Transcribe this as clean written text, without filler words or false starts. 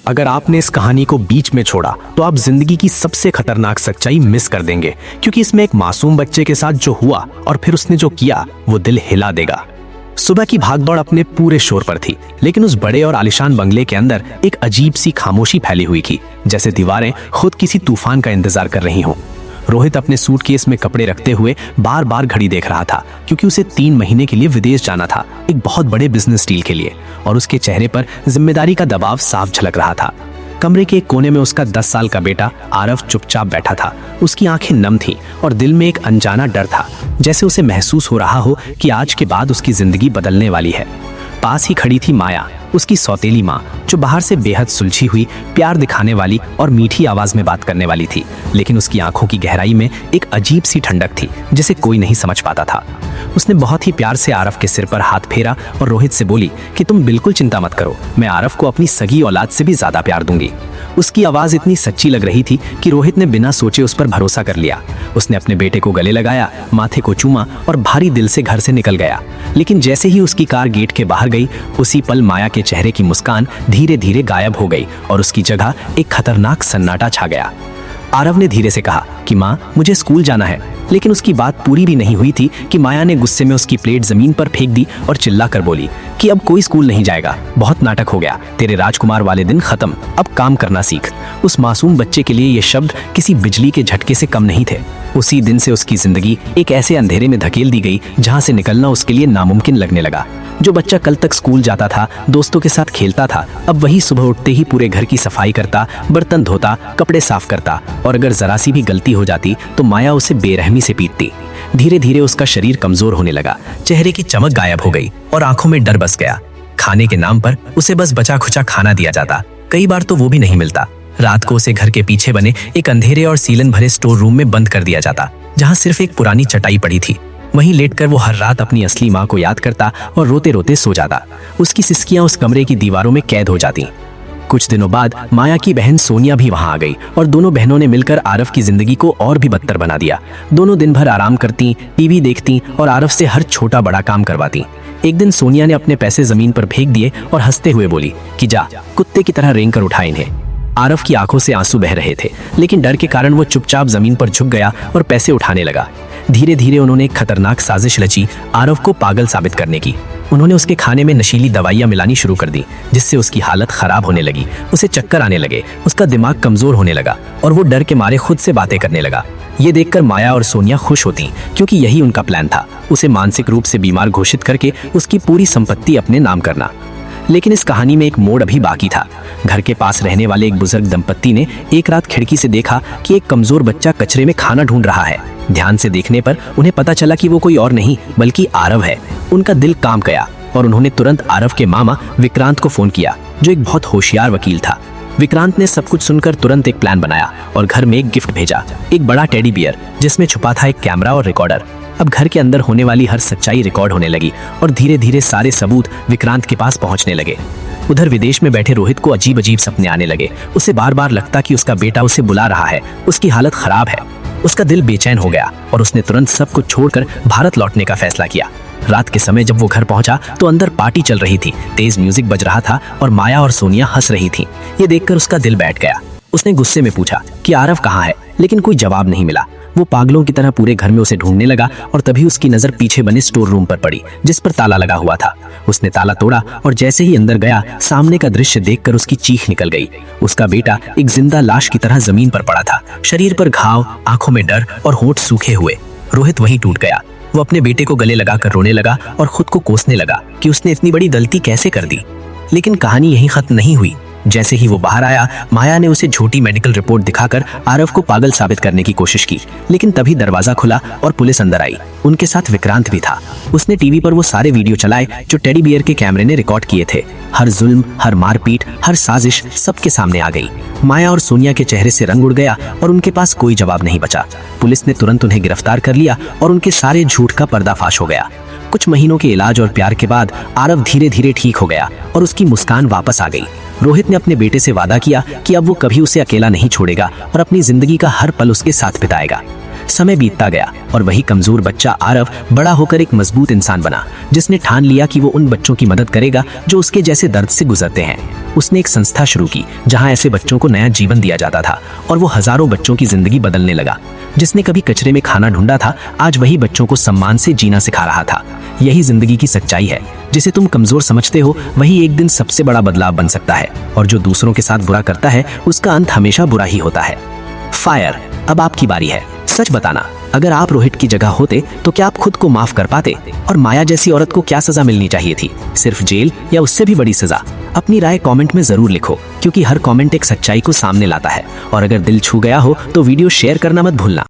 अगर आपने इस कहानी को बीच में छोड़ा तो आप जिंदगी की सबसे खतरनाक सच्चाई मिस कर देंगे, क्योंकि इसमें एक मासूम बच्चे के साथ जो हुआ और फिर उसने जो किया वो दिल हिला देगा। सुबह की भागदौड़ अपने पूरे शोर पर थी, लेकिन उस बड़े और आलीशान बंगले के अंदर एक अजीब सी खामोशी फैली हुई थी, जैसे दीवारें खुद किसी तूफान का इंतजार कर रही हों। रोहित अपने सूटकेस में कपड़े रखते हुए बार बार घड़ी देख रहा था, क्योंकि उसे 3 महीने के लिए विदेश जाना था, एक बहुत बड़े बिजनेस डील के लिए, और उसके चेहरे पर जिम्मेदारी का दबाव साफ झलक रहा था। कमरे के एक कोने में उसका 10 साल का बेटा आरव चुपचाप बैठा था। उसकी आंखें नम थीं और दिल में एक अनजाना डर था, जैसे उसे महसूस हो रहा हो कि आज के बाद उसकी जिंदगी बदलने वाली है। पास ही खड़ी थी माया, उसकी सौतेली माँ, जो बाहर से बेहद सुलझी हुई, प्यार दिखाने वाली और मीठी आवाज में बात करने वाली थी, लेकिन उसकी आंखों की गहराई में एक अजीब सी ठंडक थी जिसे कोई नहीं समझ पाता था। उसने बहुत ही प्यार से आरव के सिर पर हाथ फेरा और रोहित से बोली कि तुम बिल्कुल चिंता मत करो, मैं आरव को अपनी सगी औलाद से भी ज्यादा प्यार दूंगी। उसकी आवाज इतनी सच्ची लग रही थी कि रोहित ने बिना सोचे उस पर भरोसा कर लिया। उसने अपने बेटे को गले लगाया, माथे को चूमा और भारी दिल से घर से निकल गया। लेकिन जैसे ही उसकी कार गेट के बाहर गई, उसी पल माया के चेहरे की मुस्कान धीरे धीरे गायब हो गई और उसकी जगह एक खतरनाक सन्नाटा छा गया। आरव ने धीरे से कहा कि माँ, मुझे स्कूल जाना है, लेकिन उसकी बात पूरी भी नहीं हुई थी कि माया ने गुस्से में उसकी प्लेट जमीन पर फेंक दी और चिल्ला कर बोली कि अब कोई स्कूल नहीं जाएगा, बहुत नाटक हो गया, तेरे राजकुमार वाले दिन खत्म, अब काम करना सीख। उस मासूम बच्चे के लिए ये शब्द किसी बिजली के झटके से कम नहीं थे। उसी दिन से उसकी जिंदगी एक ऐसे अंधेरे में धकेल दी गई जहां से निकलना उसके लिए नामुमकिन लगने लगा। जो बच्चा कल तक स्कूल जाता था, दोस्तों के साथ खेलता था, अब वही सुबह उठते ही पूरे घर की सफाई करता, बर्तन धोता, कपड़े साफ करता, और अगर जरा सी भी गलती हो जाती तो माया उसे बेरहमी से पीटती। धीरे धीरे उसका शरीर कमजोर होने लगा, चेहरे की चमक गायब हो गई और आंखों में डर बस गया। खाने के नाम पर उसे बस बचा खुचा खाना दिया जाता, कई बार तो वो भी नहीं मिलता। रात को उसे घर के पीछे बने एक अंधेरे और सीलन भरे स्टोर रूम में बंद कर दिया जाता, जहां सिर्फ एक पुरानी चटाई पड़ी थी। वहीं लेटकर वो हर रात अपनी असली माँ को याद करता और रोते रोते सो जाता। उसकी सिसकियां उस कमरे की दीवारों में कैद हो जाती। कुछ दिनों बाद माया की बहन सोनिया भी वहां आ गई और दोनों बहनों ने मिलकर आरव की जिंदगी को और भी बदतर बना दिया। दोनों दिन भर आराम करती, टीवी देखती और आरव से हर छोटा बड़ा काम करवाती। एक दिन सोनिया ने अपने पैसे जमीन पर फेंक दिए और हंसते हुए बोली कि जा, कुत्ते की तरह रेंग कर उठा इन्हें। आरव की आंखों से आंसू बह रहे थे, लेकिन डर के कारण वो चुपचाप जमीन पर झुक गया और पैसे उठाने लगा। धीरे धीरे उन्होंने एक खतरनाक साजिश रची आरव को पागल साबित करने की। उन्होंने उसके खाने में नशीली दवाइयां मिलानी शुरू कर दी, जिससे उसकी हालत खराब होने लगी। उसे चक्कर आने लगे, उसका दिमाग कमजोर होने लगा और वो डर के मारे खुद से बातें करने लगा। ये देखकर माया और सोनिया खुश होती, क्योंकि यही उनका प्लान था, उसे मानसिक रूप से बीमार घोषित करके उसकी पूरी संपत्ति अपने नाम करना। लेकिन इस कहानी में एक मोड़ अभी बाकी था। घर के पास रहने वाले एक बुजुर्ग दंपत्ति ने एक रात खिड़की से देखा कि एक कमजोर बच्चा कचरे में खाना ढूंढ रहा है। ध्यान से देखने पर उन्हें पता चला कि वो कोई और नहीं बल्कि आरव है। उनका दिल कांप गया और उन्होंने तुरंत आरव के मामा विक्रांत को फोन किया, जो एक बहुत होशियार वकील था। विक्रांत ने सब कुछ सुनकर तुरंत एक प्लान बनाया और घर में एक गिफ्ट भेजा, एक बड़ा टेडी बियर जिसमें छुपा था एक कैमरा और रिकॉर्डर। अब घर के अंदर होने वाली हर सच्चाई रिकॉर्ड होने लगी और धीरे धीरे सारे सबूत विक्रांत के पास पहुंचने लगे। उधर विदेश में बैठे रोहित को अजीब अजीब सपने आने लगे। उसे बार बार लगता कि उसका बेटा उसे बुला रहा है, उसकी हालत खराब है। उसका दिल बेचैन हो गया और उसने तुरंत सब कुछ छोड़कर भारत लौटने का फैसला किया। रात के समय जब वो घर पहुंचा तो अंदर पार्टी चल रही थी, तेज म्यूजिक बज रहा था और माया और सोनिया हंस रही थी। ये देखकर उसका दिल बैठ गया। उसने गुस्से में पूछा कि आरव कहाँ है, लेकिन कोई जवाब नहीं मिला। वो पागलों की तरह पूरे घर में उसे ढूंढने लगा और तभी उसकी नजर पीछे बने स्टोर रूम पर पड़ी, जिस पर ताला लगा हुआ था। उसने ताला तोड़ा और जैसे ही अंदर गया, सामने का दृश्य देखकर उसकी चीख निकल गई। उसका बेटा एक जिंदा लाश की तरह जमीन पर पड़ा था, शरीर पर घाव, आंखों में डर और होंठ सूखे हुए। रोहित वहीं टूट गया। वो अपने बेटे को गले लगाकर रोने लगा और खुद को कोसने लगा कि उसने इतनी बड़ी गलती कैसे कर दी। लेकिन कहानी यहीं खत्म नहीं हुई। जैसे ही वो बाहर आया, माया ने उसे झूठी मेडिकल रिपोर्ट दिखाकर आरव को पागल साबित करने की कोशिश की, लेकिन तभी दरवाजा खुला और पुलिस अंदर आई। उनके साथ विक्रांत भी था। उसने टीवी पर वो सारे वीडियो चलाए जो टेडी बियर के कैमरे ने रिकॉर्ड किए थे। हर जुल्म, हर मारपीट, हर साजिश सबके सामने आ गई। माया और सोनिया के चेहरे से रंग उड़ गया और उनके पास कोई जवाब नहीं बचा। पुलिस ने तुरंत उन्हें गिरफ्तार कर लिया और उनके सारे झूठ का पर्दाफाश हो गया। कुछ महीनों के इलाज और प्यार के बाद आरव धीरे धीरे ठीक हो गया और उसकी मुस्कान वापस आ गई। रोहित ने अपने बेटे से वादा किया कि अब वो कभी उसे अकेला नहीं छोड़ेगा और अपनी जिंदगी का हर पल उसके साथ बिताएगा। समय बीतता गया और वही कमजोर बच्चा आरव बड़ा होकर एक मजबूत इंसान बना, जिसने ठान लिया कि वो उन बच्चों की मदद करेगा जो उसके जैसे दर्द से गुजरते हैं। उसने एक संस्था शुरू की जहां ऐसे बच्चों को नया जीवन दिया जाता था और वो हजारों बच्चों की जिंदगी बदलने लगा। जिसने कभी कचरे में खाना ढूंढा था, आज वही बच्चों को सम्मान से जीना सिखा रहा था। यही जिंदगी की सच्चाई है। जिसे तुम कमजोर समझते हो वही एक दिन सबसे बड़ा बदलाव बन सकता है, और जो दूसरों के साथ बुरा करता है उसका अंत हमेशा बुरा ही होता है। फायर, अब आपकी बारी है। सच बताना, अगर आप रोहित की जगह होते तो क्या आप खुद को माफ कर पाते? और माया जैसी औरत को क्या सजा मिलनी चाहिए थी? सिर्फ जेल या उससे भी बड़ी सजा? अपनी राय कमेंट में जरूर लिखो, क्योंकि हर कमेंट एक सच्चाई को सामने लाता है। और अगर दिल छू गया हो तो वीडियो शेयर करना मत भूलना।